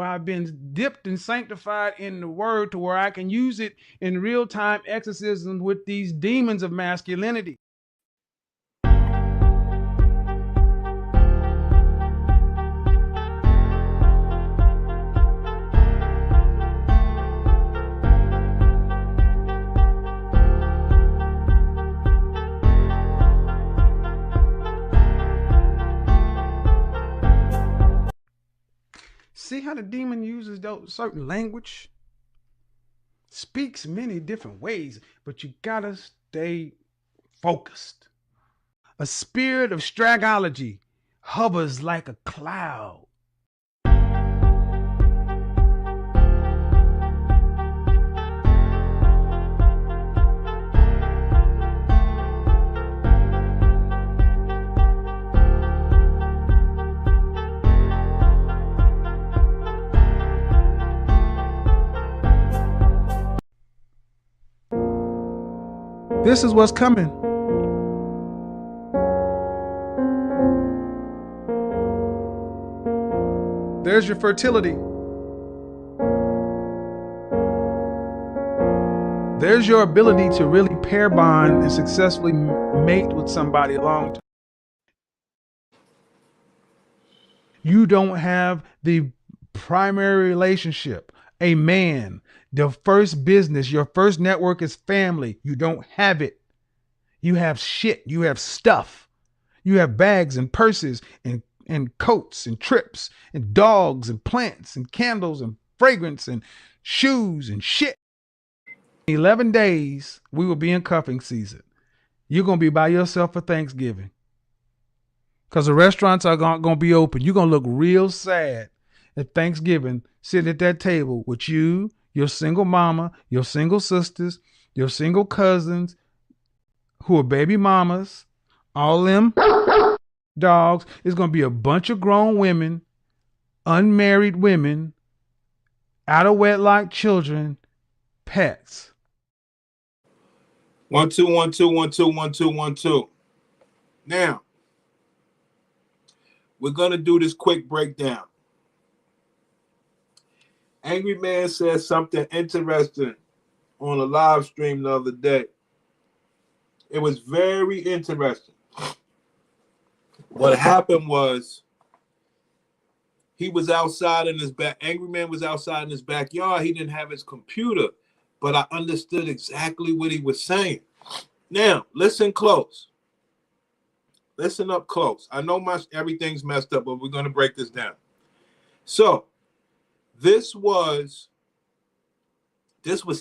I've been dipped and sanctified in the word to where I can use it in real-time exorcism with these demons of masculinity. See how the demon uses those certain language? Speaks many different ways, but you gotta stay focused. A spirit of stragology hovers like a cloud. This is what's coming. There's your fertility. There's your ability to really pair bond and successfully mate with somebody long term. You don't have the primary relationship, a man. The first business, your first network is family. You don't have it. You have shit. You have stuff. You have bags and purses and coats and trips and dogs and plants and candles and fragrance and shoes and shit. 11 days, we will be in cuffing season. You're going to be by yourself for Thanksgiving because the restaurants are going to be open. You're going to look real sad at Thanksgiving sitting at that table with you, your single mama, your single sisters, your single cousins who are baby mamas, all them dogs. It's going to be a bunch of grown women, unmarried women, out of wedlock children, pets. 1 2 1 2 1 2 1 2 1 2. Now, we're going to do this quick breakdown. Angry Man said something interesting on a live stream the other day. It was very interesting. What happened was he was outside in his back. Angry Man was outside in his backyard. He didn't have his computer, but I understood exactly what he was saying. Now, listen close. Listen up close. I know everything's messed up, but we're going to break this down. So, this was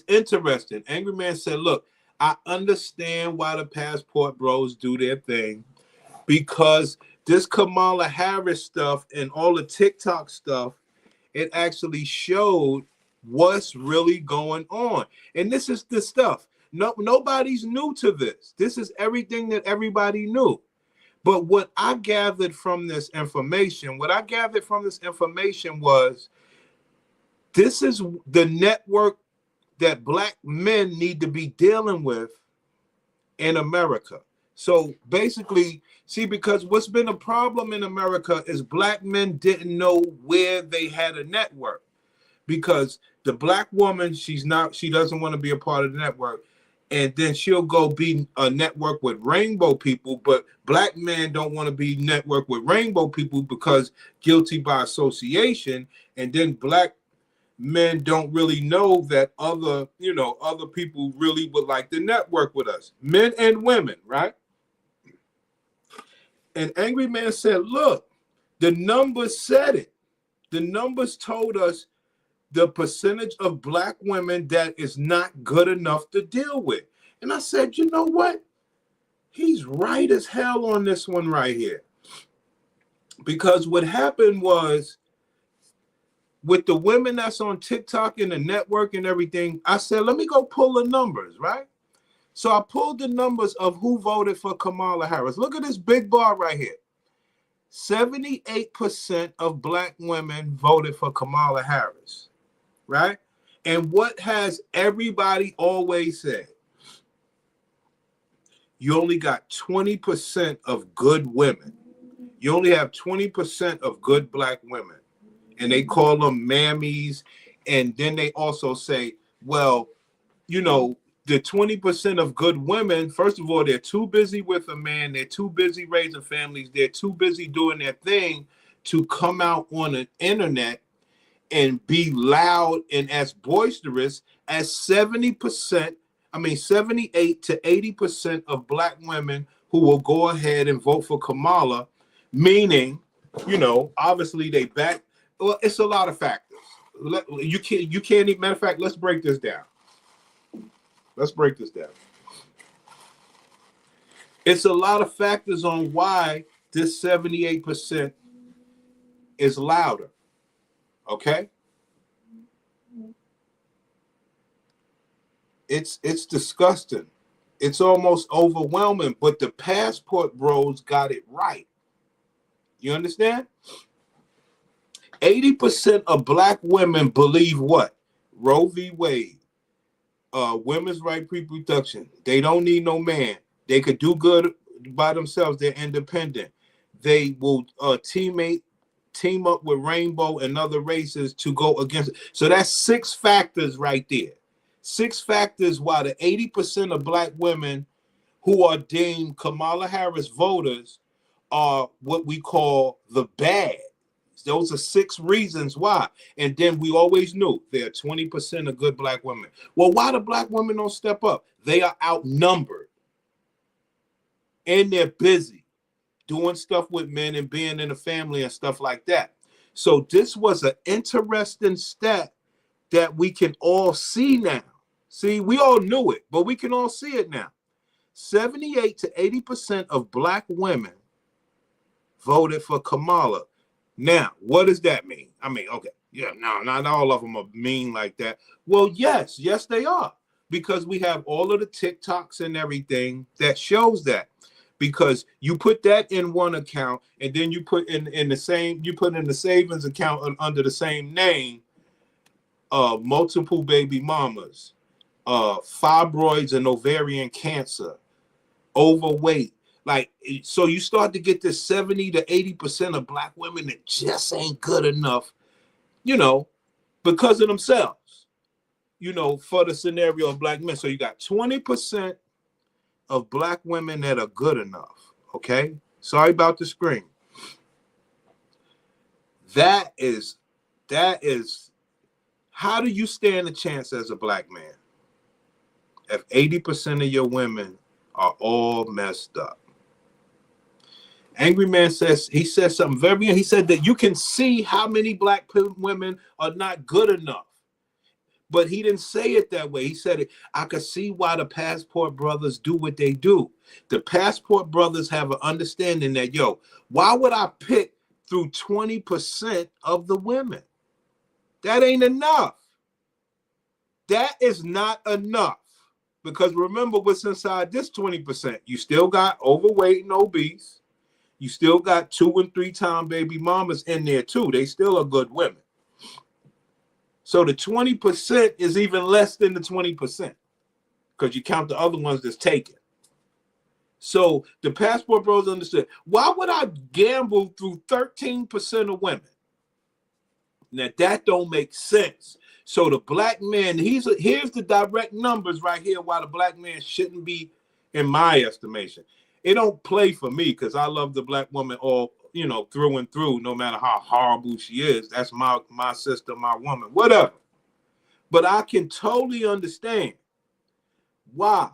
interesting. Angry Man said, look, I understand why the passport bros do their thing because this Kamala Harris stuff and all the TikTok stuff, it actually showed what's really going on. And this is the stuff. Nobody's new to this. This is everything that everybody knew. But what I gathered from this information was this is the network that black men need to be dealing with in America. So basically, see, because what's been a problem in America is black men didn't know where they had a network. Because the black woman, she doesn't want to be a part of the network. And then she'll go be a network with rainbow people, but black men don't want to be networked with rainbow people because guilty by association. And then black men don't really know that other people really would like to network with us, men and women, right? And Angry Man said, look, the numbers said it. The numbers told us the percentage of black women that is not good enough to deal with. And I said, you know what? He's right as hell on this one right here. Because what happened was, with the women that's on TikTok and the network and everything, I said, let me go pull the numbers, right? So I pulled the numbers of who voted for Kamala Harris. Look at this big bar right here. 78% of black women voted for Kamala Harris, right? And what has everybody always said? You only got 20% of good women. You only have 20% of good black women. and they call them mammies. And then they also say, well, you know, the 20% of good women, first of all, they're too busy with a man. They're too busy raising families. They're too busy doing their thing to come out on the internet and be loud and as boisterous as 70%, 78 to 80% of black women who will go ahead and vote for Kamala, meaning, you know, obviously they back. Well, it's a lot of factors. You can't even, matter of fact, let's break this down. Let's break this down. It's a lot of factors on why this 78% is louder. Okay? It's disgusting. It's almost overwhelming, but the passport bros got it right. You understand? 80% of black women believe what? Roe v. Wade, women's right reproduction. They don't need no man. They could do good by themselves. They're independent. They will team up with Rainbow and other races to go against it. So that's 6 factors right there. 6 factors why the 80% of black women who are deemed Kamala Harris voters are what we call the bad. Those are 6 reasons why. And then we always knew there are 20% of good black women. Well, why the black women don't step up? They are outnumbered. And they're busy doing stuff with men and being in a family and stuff like that. So this was an interesting stat that we can all see now. See, we all knew it, but we can all see it now. 78 to 80% of black women voted for Kamala. Now, what does that mean? I mean, okay, yeah, no, not all of them are mean like that. Well, yes, they are, because we have all of the TikToks and everything that shows that. Because you put that in one account, and then you put in the savings account under the same name, multiple baby mamas, fibroids and ovarian cancer, overweight. Like, so you start to get this 70 to 80% of black women that just ain't good enough, you know, because of themselves, you know, for the scenario of black men. So you got 20% of black women that are good enough. Okay. Sorry about the screen. That is, how do you stand a chance as a black man if 80% of your women are all messed up? Angry Man says, he said something very, he said that you can see how many black women are not good enough. But he didn't say it that way. He said it, I could see why the Passport brothers do what they do. The Passport brothers have an understanding that, yo, why would I pick through 20% of the women? That ain't enough. That is not enough. Because remember what's inside this 20%. You still got overweight and obese. You still got 2- and 3-time baby mamas in there too. They still are good women. So the 20% is even less than the 20% because you count the other ones that's taken. So the Passport bros understood. Why would I gamble through 13% of women? Now that don't make sense. So the black man, here's the direct numbers right here why the black man shouldn't be, in my estimation. It don't play for me because I love the black woman all, you know, through and through, no matter how horrible she is. That's my sister, my woman, whatever. But I can totally understand why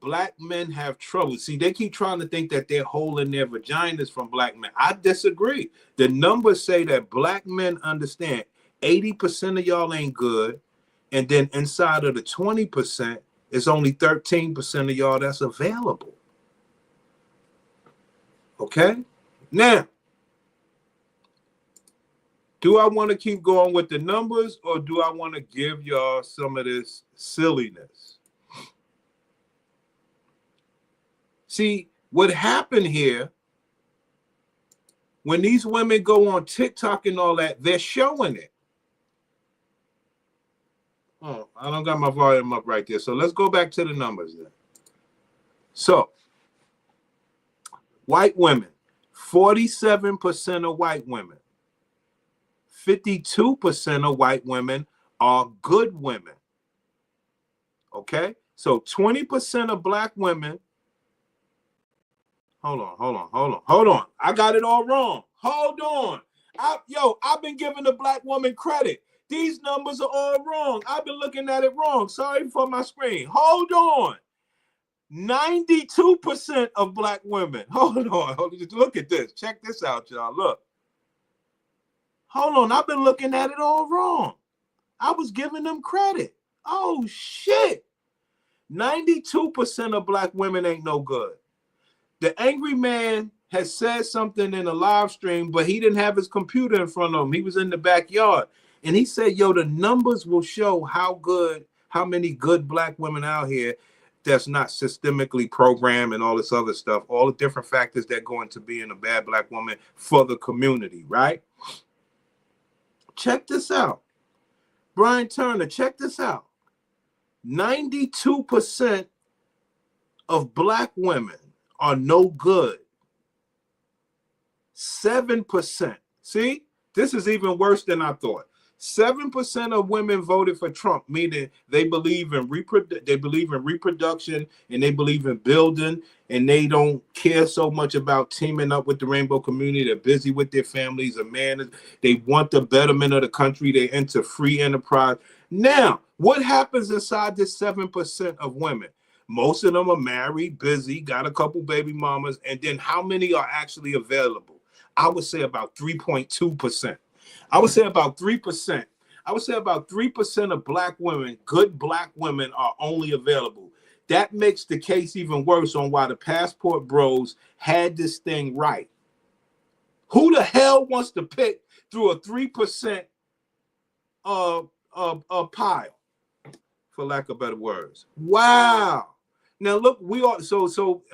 black men have trouble. See, they keep trying to think that they're holding their vaginas from black men. I disagree. The numbers say that black men understand 80% of y'all ain't good. And then inside of the 20%, it's only 13% of y'all that's available. Okay? Now, do I want to keep going with the numbers or do I want to give y'all some of this silliness? See, what happened here, when these women go on TikTok and all that, they're showing it. Oh, I don't got my volume up right there. So let's go back to the numbers then. So, white women, 47% of white women 52% of white women are good women. Okay? So 20% of black women. Hold on. I got it all wrong. Hold on. I've been giving the black woman credit. These numbers are all wrong. I've been looking at it wrong. Sorry for my screen. Hold on. 92% of black women. Hold on. Look at this. Check this out, y'all. Look. Hold on. I've been looking at it all wrong. I was giving them credit. Oh, shit. 92% of black women ain't no good. The angry man has said something in a live stream, but he didn't have his computer in front of him. He was in the backyard. And he said, yo, the numbers will show how many good black women out here that's not systemically programmed and all this other stuff, all the different factors that go into being a bad black woman for the community, right? Check this out. Brian Turner, check this out. 92% of black women are no good. 7%. See, this is even worse than I thought. 7% of women voted for Trump, meaning they believe in reproduction and they believe in building, and they don't care so much about teaming up with the rainbow community. They're busy with their families and man. They want the betterment of the country. They enter free enterprise. Now, what happens inside this 7% of women? Most of them are married, busy, got a couple baby mamas, and then how many are actually available? I would say about 3.2%. I would say about 3%. I would say about 3% of black women, good black women, are only available. That makes the case even worse on why the passport bros had this thing right. Who the hell wants to pick through a 3% pile, for lack of better words? Wow. Now look, we are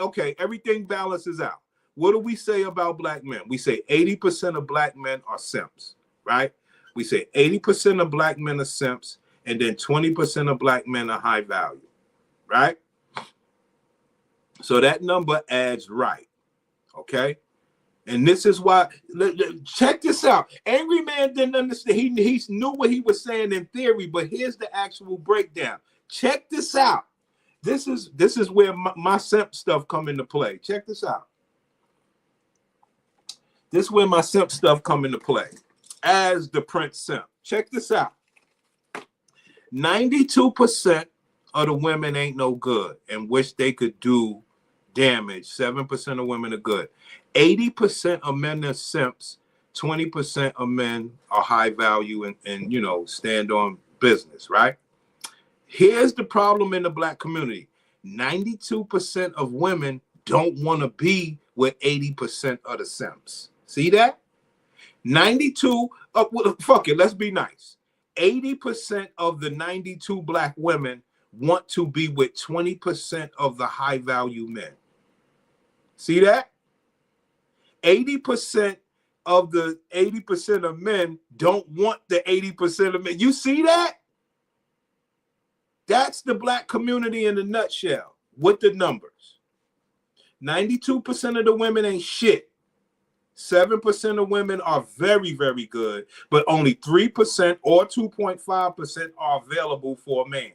okay, everything balances out. What do we say about black men? We say 80% of black men are simps, right? We say 80% of black men are simps, and then 20% of black men are high value, right? So that number adds right, okay? And this is why, check this out. Angry Man didn't understand. He knew what he was saying in theory, but here's the actual breakdown. Check this out. This is where my simp stuff come into play. Check this out. This is where my simp stuff come into play as the Prince simp. Check this out. 92% of the women ain't no good and wish they could do damage. 7% of women are good. 80% of men are simps. 20% of men are high value and stand on business, right? Here's the problem in the black community. 92% of women don't want to be with 80% of the simps. See that? 92, fuck it, let's be nice. 80% of the 92 black women want to be with 20% of the high value men. See that? 80% of the 80% of men don't want the 80% of men. You see that? That's the black community in a nutshell with the numbers. 92% of the women ain't shit. 7% of women are very, very good, but only 3% or 2.5% are available for a man.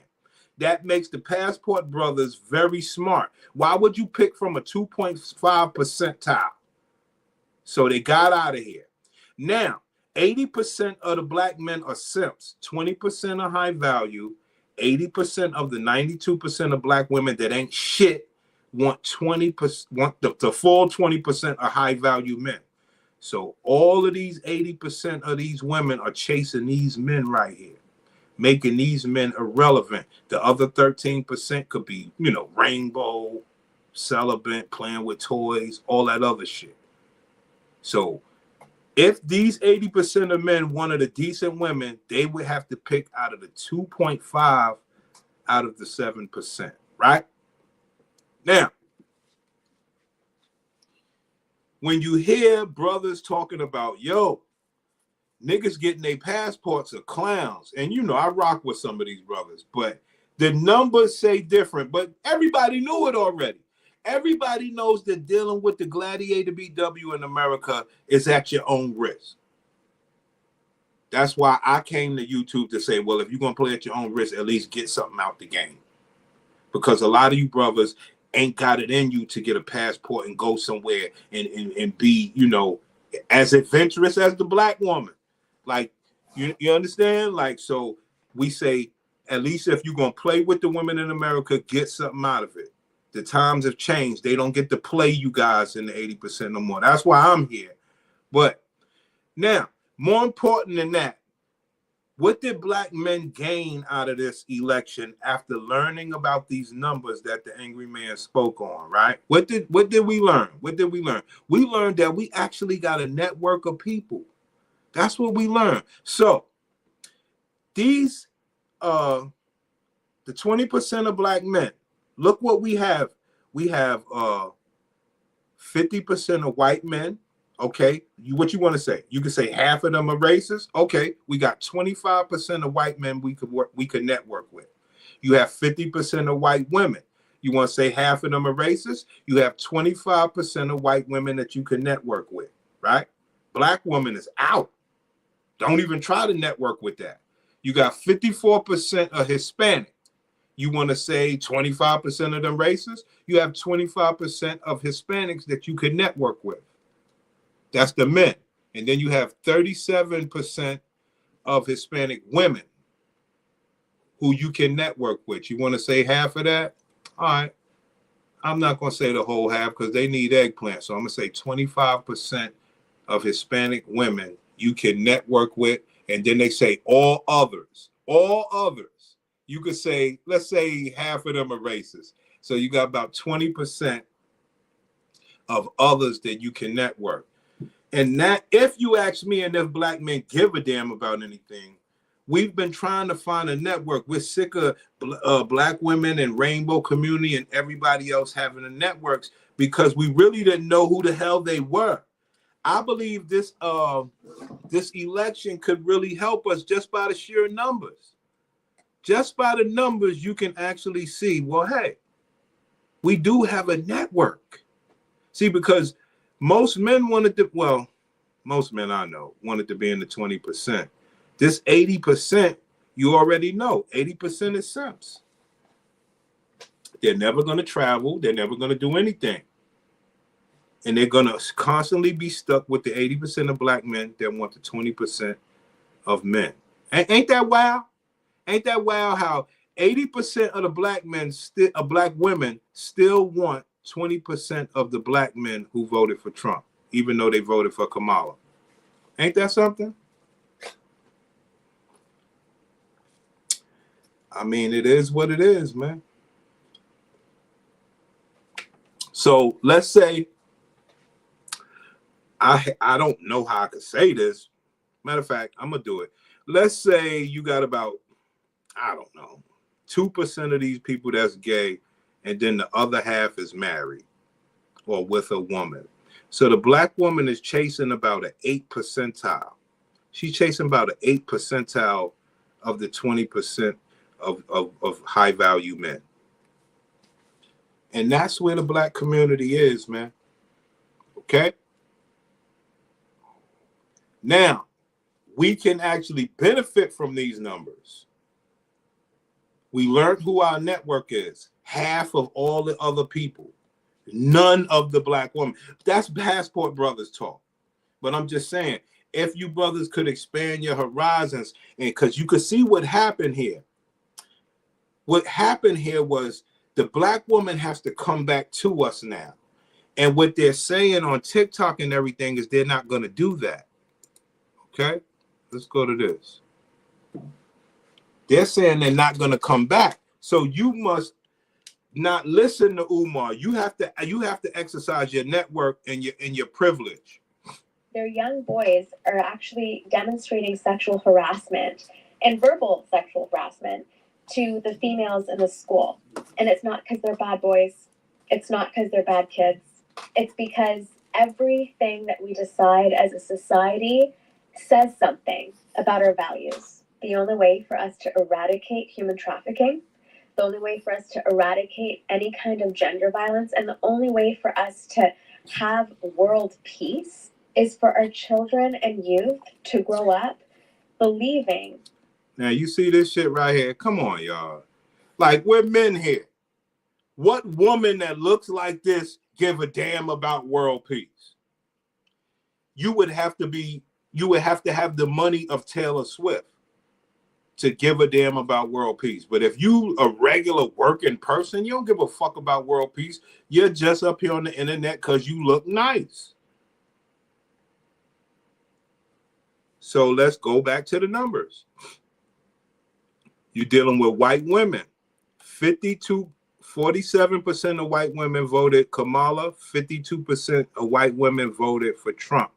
That makes the passport brothers very smart. Why would you pick from a 2.5 percentile? So they got out of here. Now, 80% of the black men are simps. 20% are high value. 80% of the 92% of black women that ain't shit want 20%, want the full 20% are high value men. So all of these 80% of these women are chasing these men right here, making these men irrelevant. The other 13% could be, rainbow, celibate, playing with toys, all that other shit. So if these 80% of men wanted a decent women, they would have to pick out of the 2.5 out of the 7%, right? Now, when you hear brothers talking about, niggas getting their passports are clowns, and I rock with some of these brothers, but the numbers say different, but everybody knew it already. Everybody knows that dealing with the Gladiator BW in America is at your own risk. That's why I came to YouTube to say, well, if you're going to play at your own risk, at least get something out the game. Because a lot of you brothers ain't got it in you to get a passport and go somewhere and be, you know, as adventurous as the black woman. Like, you understand? Like, so we say, at least if you're going to play with the women in America, get something out of it. The times have changed. They don't get to play you guys in the 80% no more. That's why I'm here. But now, more important than that, what did black men gain out of this election after learning about these numbers that the angry man spoke on, right? What did we learn? What did we learn? We learned that we actually got a network of people. That's what we learned. So these the 20% of black men, look what we have. We have 50% of white men. Okay, what you want to say? You can say half of them are racist. Okay, we got 25% of white men we could network with. You have 50% of white women. You want to say half of them are racist? You have 25% of white women that you can network with, right? Black woman is out. Don't even try to network with that. You got 54% of Hispanic. You want to say 25% of them racist? You have 25% of Hispanics that you can network with. That's the men. And then you have 37% of Hispanic women who you can network with. You want to say half of that? All right. I'm not going to say the whole half because they need eggplant. So I'm going to say 25% of Hispanic women you can network with. And then they say all others. All others. You could say, let's say half of them are racist. So you got about 20% of others that you can network. And that, if you ask me, and if black men give a damn about anything, we've been trying to find a network. We're sick of black women and rainbow community and everybody else having the networks because we really didn't know who the hell they were. I believe this election could really help us just by the sheer numbers. Just by the numbers, you can actually see, well, hey, we do have a network. See, because most men wanted to, well, most men I know wanted to be in the 20%. This 80%, you already know, 80% is simps. They're never going to travel. They're never going to do anything. And they're going to constantly be stuck with the 80% of black men that want the 20% of men. Ain't that wild? Ain't that wild how 80% of the black men, black women still want 20% of the black men who voted for Trump, even though they voted for Kamala. Ain't that something? I mean, it is what it is, man. So let's say, I don't know how I could say this. Matter of fact, I'm going to do it. Let's say you got about, I don't know, 2% of these people that's gay, and then the other half is married or with a woman. So the black woman is chasing about an 8 percentile. She's chasing about an 8 percentile of the 20% of high value men. And that's where the black community is, man. Okay? Now, we can actually benefit from these numbers. We learned who our network is. Half of all the other people. None of the black women. That's Passport Brothers talk. But I'm just saying, if you brothers could expand your horizons, and because you could see what happened here. What happened here was the black woman has to come back to us now. And what they're saying on TikTok and everything is they're not going to do that. Okay? Let's go to this. They're saying they're not going to come back. So you must not listen to Umar. You have to exercise your network and your privilege. Their young boys are actually demonstrating sexual harassment and verbal sexual harassment to the females in the school. And it's not because they're bad boys. It's not because they're bad kids. It's because everything that we decide as a society says something about our values. The only way for us to eradicate human trafficking, the only way for us to eradicate any kind of gender violence, and the only way for us to have world peace is for our children and youth to grow up believing. Now you see this shit right here. Come on, y'all. Like, we're men here. What woman that looks like this give a damn about world peace? You would have to have the money of Taylor Swift to give a damn about world peace. But if you a regular working person, you don't give a fuck about world peace. You're just up here on the internet because you look nice. So let's go back to the numbers. You're dealing with white women. 47% of white women voted Kamala. 52% of white women voted for Trump.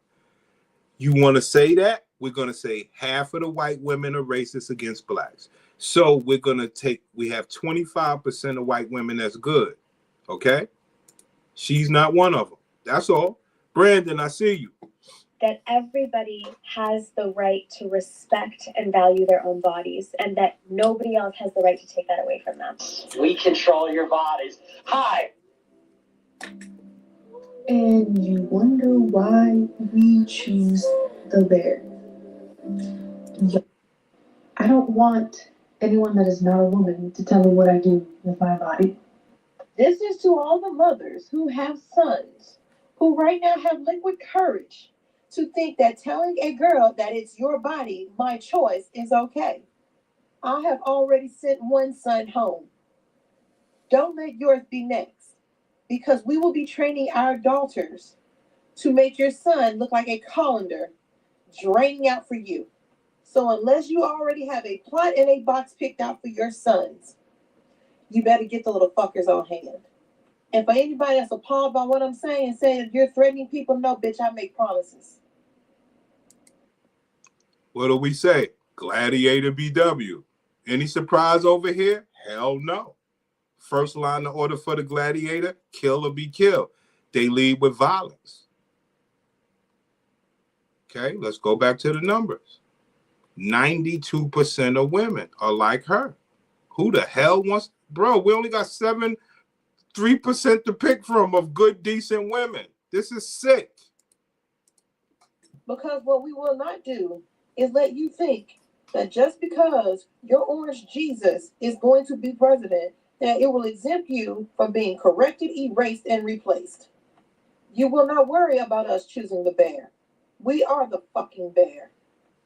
You want to say that? We're going to say half of the white women are racist against blacks. So we have 25% of white women that's good. Okay? She's not one of them. That's all. Brandon, I see you. That everybody has the right to respect and value their own bodies, and that nobody else has the right to take that away from them. We control your bodies. Hi. And you wonder why we choose the bear. I don't want anyone that is not a woman to tell me what I do with my body. This is to all the mothers who have sons who right now have liquid courage to think that telling a girl that it's your body, my choice, is okay. I have already sent one son home. Don't let yours be next, because we will be training our daughters to make your son look like a colander draining out for you. So unless you already have a plot and a box picked out for your sons, you better get the little fuckers on hand. And for anybody that's appalled by what I'm saying that you're threatening people, no, bitch, I make promises. What do we say? Gladiator BW. Any surprise over here? Hell no. First line of order for the gladiator, kill or be killed. They lead with violence. Okay, let's go back to the numbers. 92% of women are like her. Who the hell wants... Bro, we only got 3% to pick from of good, decent women. This is sick. Because what we will not do is let you think that just because your orange Jesus is going to be president, that it will exempt you from being corrected, erased, and replaced. You will not worry about us choosing the bear. We are the fucking bear.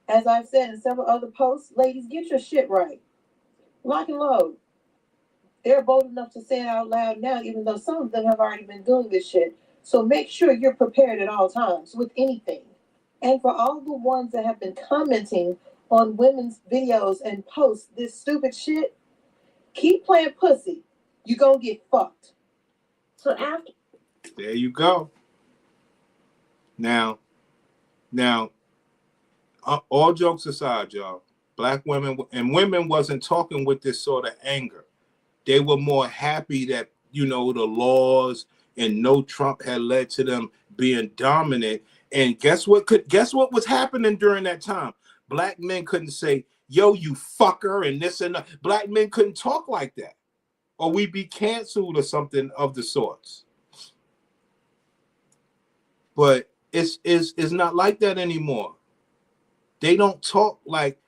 As I've said in several other posts, ladies, get your shit right. Lock and load. They're bold enough to say it out loud now, even though some of them have already been doing this shit. So make sure you're prepared at all times with anything. And for all the ones that have been commenting on women's videos and posts this stupid shit, keep playing pussy. You're going to get fucked. So after... There you go. Now, all jokes aside, y'all, black women and women wasn't talking with this sort of anger. They were more happy that, the laws and no Trump had led to them being dominant. And guess what was happening during that time? Black men couldn't say, yo, you fucker, and this and that. Black men couldn't talk like that, or we'd be canceled or something of the sorts. But it's not like that anymore. They don't talk like,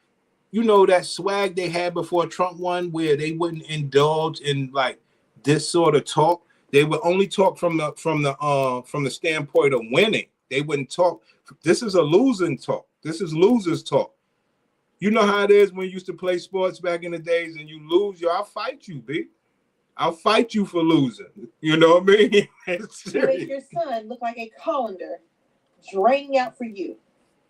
that swag they had before Trump won, where they wouldn't indulge in like this sort of talk. They would only talk from the standpoint of winning. They wouldn't talk. This is a losing talk. This is losers talk. You know how it is when you used to play sports back in the days and you lose, I'll fight you, B. I'll fight you for losing. You know what I mean? To make your son look like a colander draining out for you.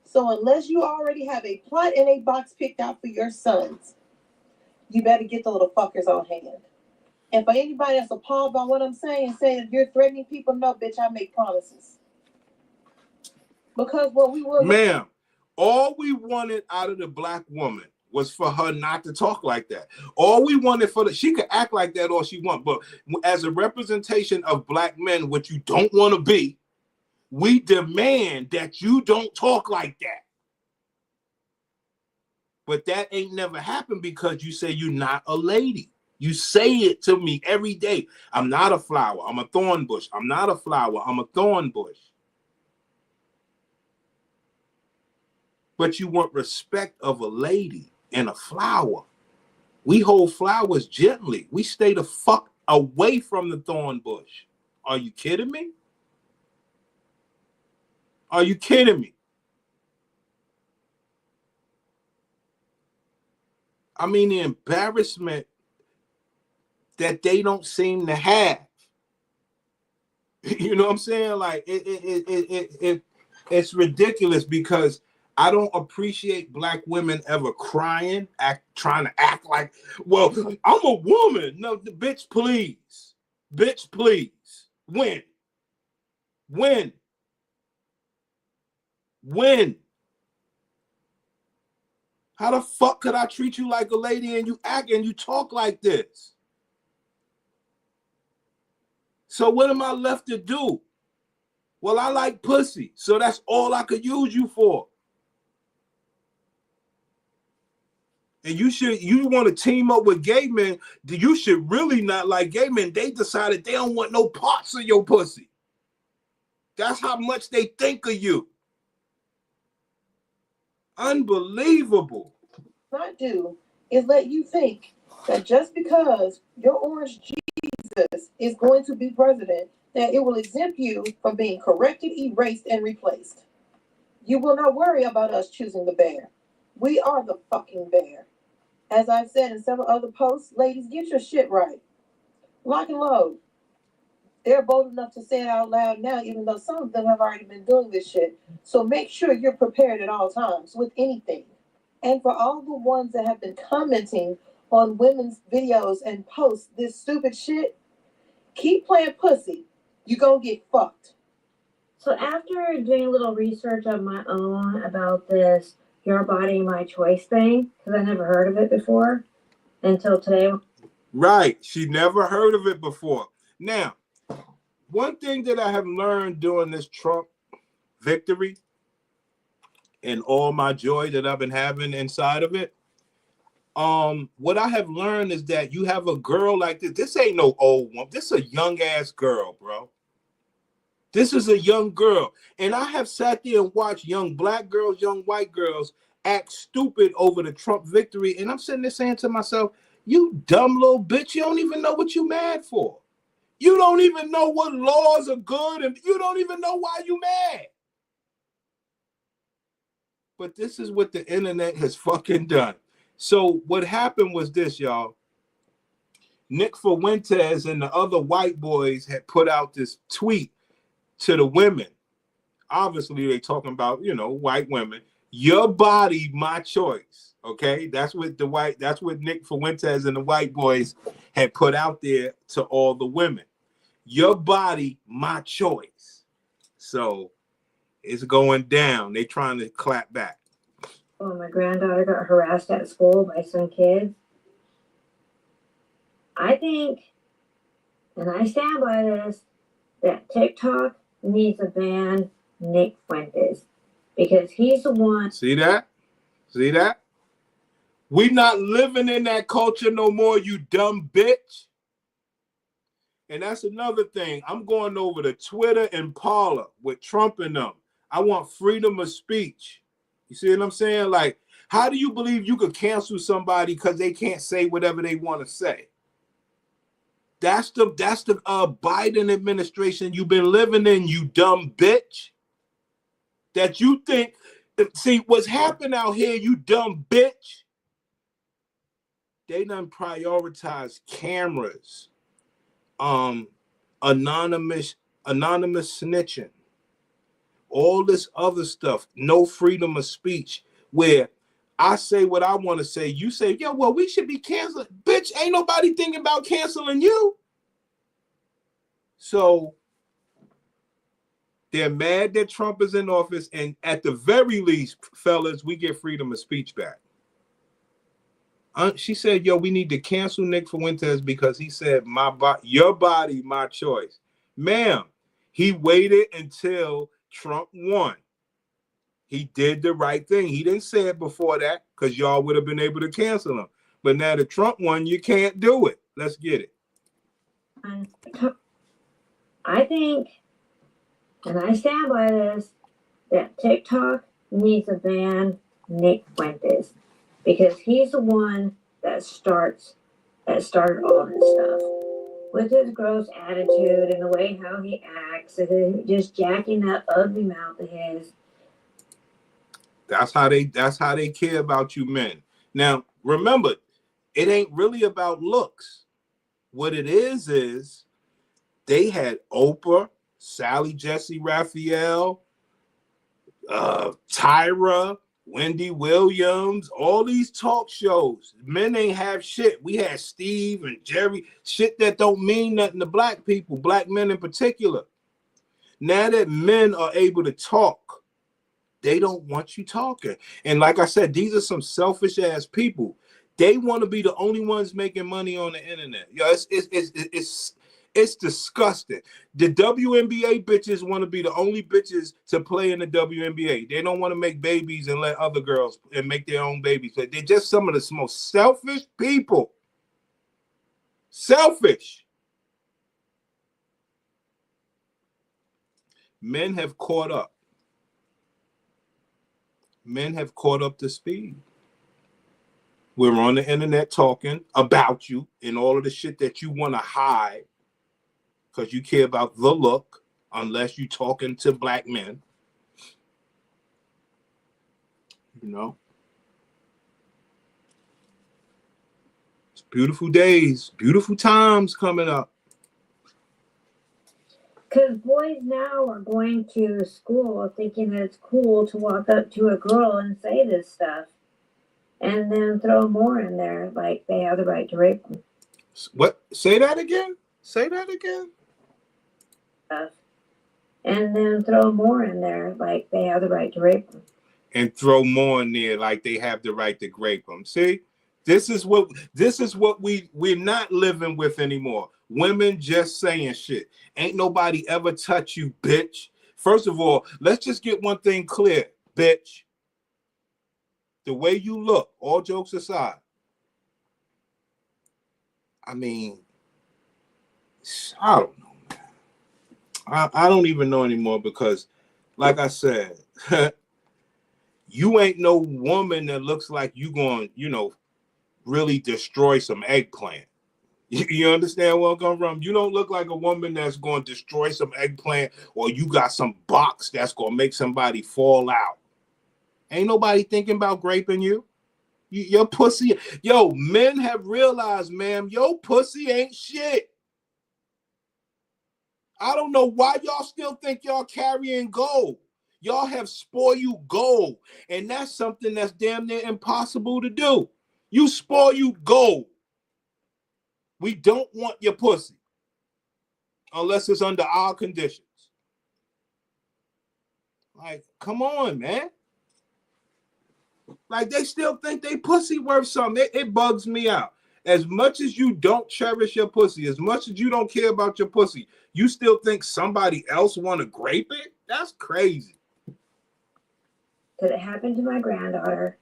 So unless you already have a plot and a box picked out for your sons, you better get the little fuckers on hand. And for anybody that's appalled by what I'm saying that you're threatening people, no, bitch, I make promises. Because what we will... Ma'am, all we wanted out of the black woman was for her not to talk like that. All we wanted she could act like that all she wants, but as a representation of black men, what you don't want to be, we demand that you don't talk like that. But that ain't never happened because you say you're not a lady. You say it to me every day. I'm not a flower. I'm a thorn bush. I'm not a flower. I'm a thorn bush. but you want respect of a lady and a flower. We hold flowers gently. We stay the fuck away from the thorn bush. Are you kidding me? Are you kidding me? I mean, the embarrassment that they don't seem to have. You know what I'm saying? Like it's ridiculous because I don't appreciate black women ever crying, trying to act like, well, I'm a woman. No, bitch, please. Bitch, please. When? When? When? How the fuck could I treat you like a lady and you act and you talk like this? So what am I left to do? Well, I like pussy, so that's all I could use you for. And you want to team up with gay men, you should really not like gay men. They decided they don't want no parts of your pussy. That's how much they think of you. Unbelievable. Not do is let you think that just because your orange Jesus is going to be president, that it will exempt you from being corrected, erased, and replaced. You will not worry about us choosing the bear. We are the fucking bear. As I've said in several other posts, ladies, get your shit right. Lock and load. They're bold enough to say it out loud now, even though some of them have already been doing this shit. So make sure you're prepared at all times with anything. And for all the ones that have been commenting on women's videos and posts this stupid shit, keep playing pussy. You gonna get fucked. So after doing a little research of my own about this your body, my choice thing, because I never heard of it before until today. Right. She never heard of it before. Now, one thing that I have learned during this Trump victory and all my joy that I've been having inside of it, what I have learned is that you have a girl like this. This ain't no old one. This is a young ass girl, bro. This is a young girl. And I have sat there and watched young black girls, young white girls act stupid over the Trump victory. And I'm sitting there saying to myself, you dumb little bitch, you don't even know what you mad for. You don't even know what laws are good, and you don't even know why you mad. But this is what the internet has fucking done. So what happened was this, y'all. Nick Fuentes and the other white boys had put out this tweet to the women. Obviously, they talking about, white women. Your body, my choice. Okay, that's what Nick Fuentes and the white boys had put out there to all the women. Your body, my choice. So it's going down. They trying to clap back. Oh, my granddaughter got harassed at school by some kids. I think, and I stand by this, that TikTok needs to ban Nick Fuentes because he's the one. See that? See that? We not living in that culture no more, you dumb bitch. And that's another thing. I'm going over to Twitter and Parler with Trump and them. I want freedom of speech. You see what I'm saying? Like, how do you believe you could cancel somebody because they can't say whatever they want to say? That's the Biden administration you've been living in, you dumb bitch. That you think, see, what's happening out here, you dumb bitch. They done prioritize cameras, anonymous snitching, all this other stuff, no freedom of speech, where I say what I want to say, you say, yeah, well, we should be canceling. Bitch, ain't nobody thinking about canceling you. So they're mad that Trump is in office, and at the very least, fellas, we get freedom of speech back. She said, yo, we need to cancel Nick Fuentes because he said, your body, my choice. Ma'am, he waited until Trump won. He did the right thing. He didn't say it before that because y'all would have been able to cancel him. But now that Trump won, you can't do it. Let's get it. I think, and I stand by this, that TikTok needs to ban Nick Fuentes, because he's the one that started all this stuff with his gross attitude and the way how he acts and just jacking that ugly mouth of his. That's how they care about you men. Now, remember, it ain't really about looks. What it is they had Oprah, Sally Jesse Raphael, Tyra, Wendy Williams, all these talk shows. Men ain't have shit. We had Steve and Jerry, shit that don't mean nothing to black people, black men in particular. Now that men are able to talk, they don't want you talking. And like I said, these are some selfish ass people. They want to be the only ones making money on the internet. Yeah, it's disgusting. The WNBA bitches want to be the only bitches to play in the WNBA. They don't want to make babies and let other girls and make their own babies. They're just some of the most selfish people. Selfish. Men have caught up. Men have caught up to speed. We're on the internet talking about you and all of the shit that you want to hide because you care about the look, unless you're talking to black men. You know? It's beautiful days, beautiful times coming up. Because boys now are going to school thinking that it's cool to walk up to a girl and say this stuff. And then throw more in there, like they have the right to rape them. What? Say that again? Say that again? And then throw more in there, like they have the right to rape them. And throw more in there, like they have the right to rape them. See, this is what we're not living with anymore. Women just saying shit. Ain't nobody ever touch you, bitch. First of all, let's just get one thing clear, bitch. The way you look, all jokes aside, I mean, I don't know, man. I don't even know anymore because, like I said, you ain't no woman that looks like you going, really destroy some eggplant. You understand where I'm coming from? You don't look like a woman that's going to destroy some eggplant or you got some box that's going to make somebody fall out. Ain't nobody thinking about raping you. Your pussy. Yo, men have realized, ma'am, your pussy ain't shit. I don't know why y'all still think y'all carrying gold. Y'all have spoiled gold. And that's something that's damn near impossible to do. You spoiled gold. We don't want your pussy. Unless it's under our conditions. Like, come on, man. Like, they still think they pussy worth something. It bugs me out. As much as you don't cherish your pussy, as much as you don't care about your pussy, you still think somebody else want to grape it? That's crazy. Because it happened to my granddaughter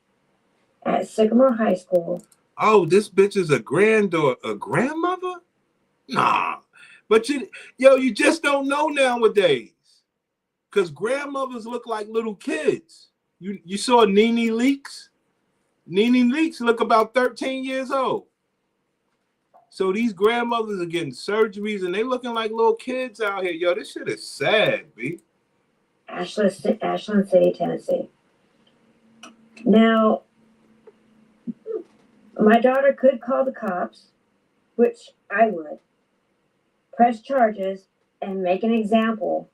at Sycamore High School. Oh, this bitch is a grandmother? Nah. But you just don't know nowadays. Because grandmothers look like little kids. You saw Nene Leakes? Nene Leakes look about 13 years old. So these grandmothers are getting surgeries and they looking like little kids out here. Yo, this shit is sad, B. Ashland City, Tennessee. Now, my daughter could call the cops, which I would, press charges, and make an example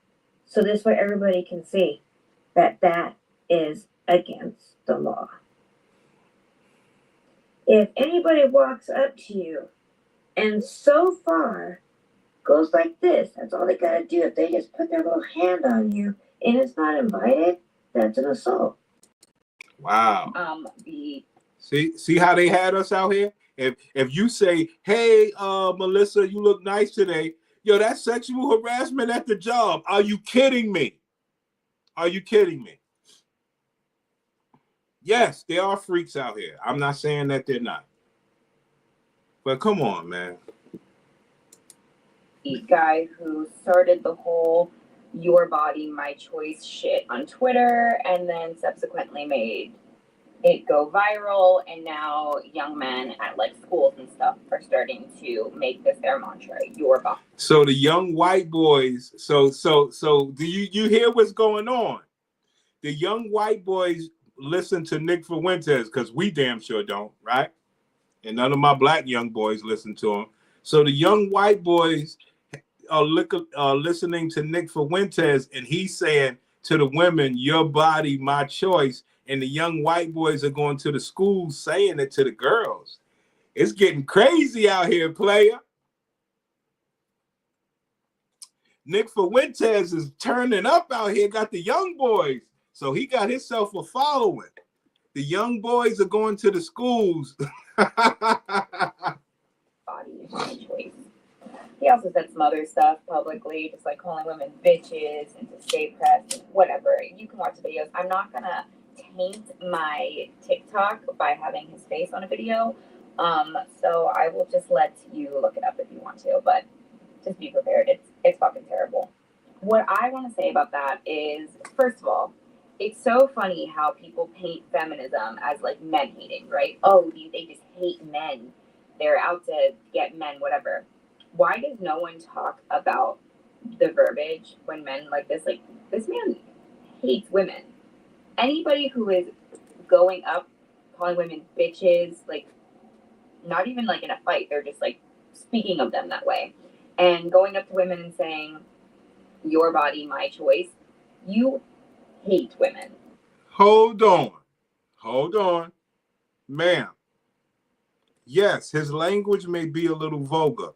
so this way everybody can see that is against the law. If anybody walks up to you and so far goes like this, that's all they gotta do. If they just put their little hand on you and it's not invited, that's an assault. Wow. See how they had us out here? If you say, hey, Melissa, you look nice today, yo, that's sexual harassment at the job. Are you kidding me? Are you kidding me? Yes, there are freaks out here. I'm not saying that they're not. But come on, man. Guy who started the whole your body, my choice shit on Twitter and then subsequently made it go viral, and now young men at like schools and stuff are starting to make this their mantra, your body. So the young white boys, so do you hear what's going on? The young white boys listen to Nick Fuentes, because we damn sure don't, right? And none of my black young boys listen to him. So the young white boys are listening to Nick Fuentes, and he's saying to the women, your body, my choice. And the young white boys are going to the schools saying it to the girls. It's getting crazy out here, player. Nick Fuentes is turning up out here, got the young boys. So he got himself a following. The young boys are going to the schools. Body is my choice. He also said some other stuff publicly, just like calling women bitches and to stay pressed and whatever. You can watch the videos. I'm not gonna taint my TikTok by having his face on a video. So I will just let you look it up if you want to, but just be prepared. It's fucking terrible. What I want to say about that is, first of all, it's so funny how people paint feminism as like men hating, right? Oh, they just hate men. They're out to get men, whatever. Why does no one talk about the verbiage when men like this man hates women? Anybody who is going up calling women bitches, like not even like in a fight, they're just like speaking of them that way. And going up to women and saying, your body, my choice, you hate women. Hold on. Ma'am. Yes, his language may be a little vulgar,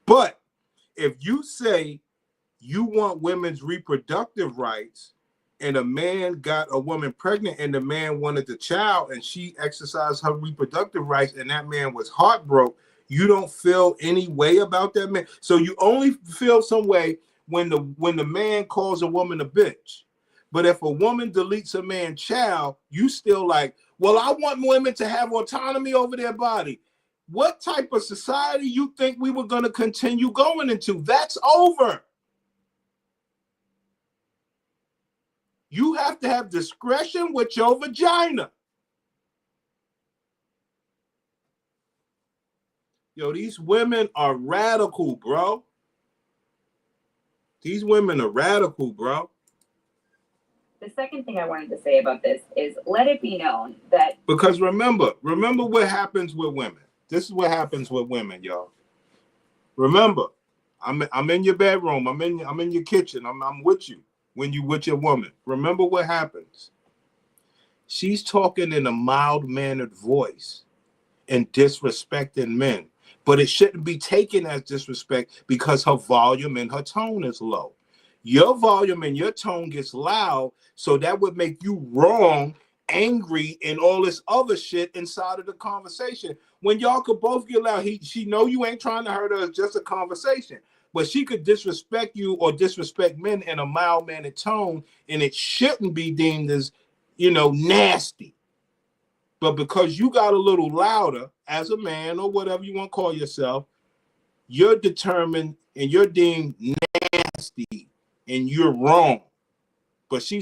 but if you say you want women's reproductive rights and a man got a woman pregnant and the man wanted the child and she exercised her reproductive rights and that man was heartbroken, you don't feel any way about that man. So you only feel some way when the man calls a woman a bitch. But if a woman deletes a man's child, you still like, well, I want women to have autonomy over their body. What type of society you think we were going to continue going into? That's over. You have to have discretion with your vagina. Yo, these women are radical, bro. These women are radical, bro. The second thing I wanted to say about this is let it be known that... Because remember what happens with women. This is what happens with women, y'all. Remember, I'm in your bedroom. I'm in your kitchen. I'm with you when you with your woman. Remember what happens. She's talking in a mild-mannered voice and disrespecting men. But it shouldn't be taken as disrespect because her volume and her tone is low. Your volume and your tone gets loud, so that would make you wrong, angry, and all this other shit inside of the conversation. When y'all could both get loud, she know you ain't trying to hurt her, it's just a conversation. But she could disrespect you or disrespect men in a mild-mannered tone, and it shouldn't be deemed as, nasty. But because you got a little louder as a man or whatever you want to call yourself, you're determined and you're deemed nasty and you're wrong. But she's